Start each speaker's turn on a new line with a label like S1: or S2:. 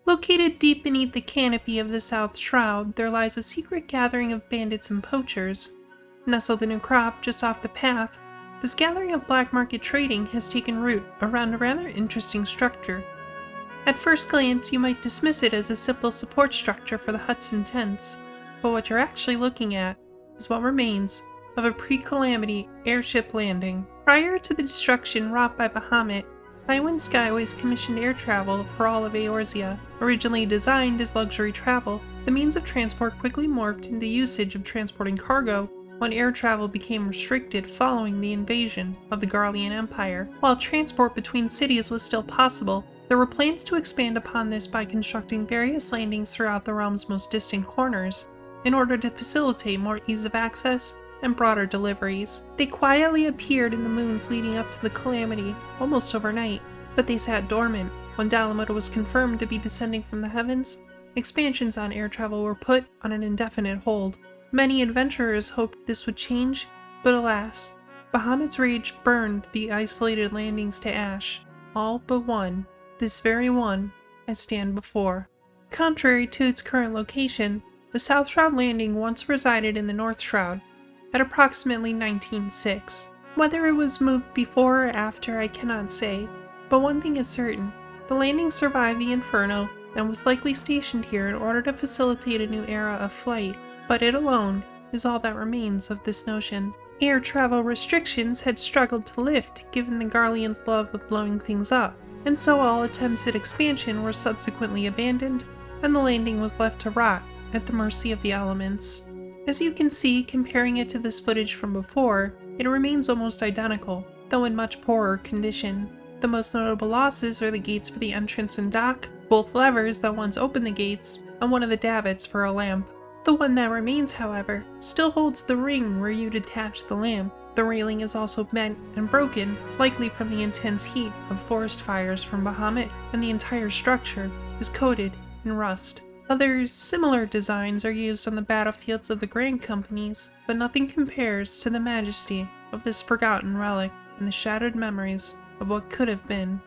S1: Located deep beneath the canopy of the South Shroud, there lies a secret gathering of bandits and poachers. Nestled in a crop just off the path, this gathering of black market trading has taken root around a rather interesting structure. At first glance, you might dismiss it as a simple support structure for the huts and tents, but what you're actually looking at is what remains of a pre-calamity airship landing. Prior to the destruction wrought by Bahamut, Highwind Skyways commissioned air travel for all of Eorzea. Originally designed as luxury travel, the means of transport quickly morphed into usage of transporting cargo when air travel became restricted following the invasion of the Garlean Empire. While transport between cities was still possible, there were plans to expand upon this by constructing various landings throughout the realm's most distant corners in order to facilitate more ease of access and broader deliveries. They quietly appeared in the moons leading up to the calamity almost overnight, but they sat dormant. When Dalamota was confirmed to be descending from the heavens, expansions on air travel were put on an indefinite hold. Many adventurers hoped this would change, but alas, Bahamut's rage burned the isolated landings to ash, all but one, this very one I stand before. Contrary to its current location, the South Shroud Landing once resided in the North Shroud, at approximately 1906. Whether it was moved before or after I cannot say, but one thing is certain, the landing survived the Inferno and was likely stationed here in order to facilitate a new era of flight, but it alone is all that remains of this notion. Air travel restrictions had struggled to lift given the Garleans' love of blowing things up, and so all attempts at expansion were subsequently abandoned, and the landing was left to rot at the mercy of the elements. As you can see, comparing it to this footage from before, it remains almost identical, though in much poorer condition. The most notable losses are the gates for the entrance and dock, both levers that once opened the gates, and one of the davits for a lamp. The one that remains, however, still holds the ring where you'd attach the lamp. The railing is also bent and broken, likely from the intense heat of forest fires from Bahamut, and the entire structure is coated in rust. Other similar designs are used on the battlefields of the Grand Companies, but nothing compares to the majesty of this forgotten relic and the shattered memories of what could have been.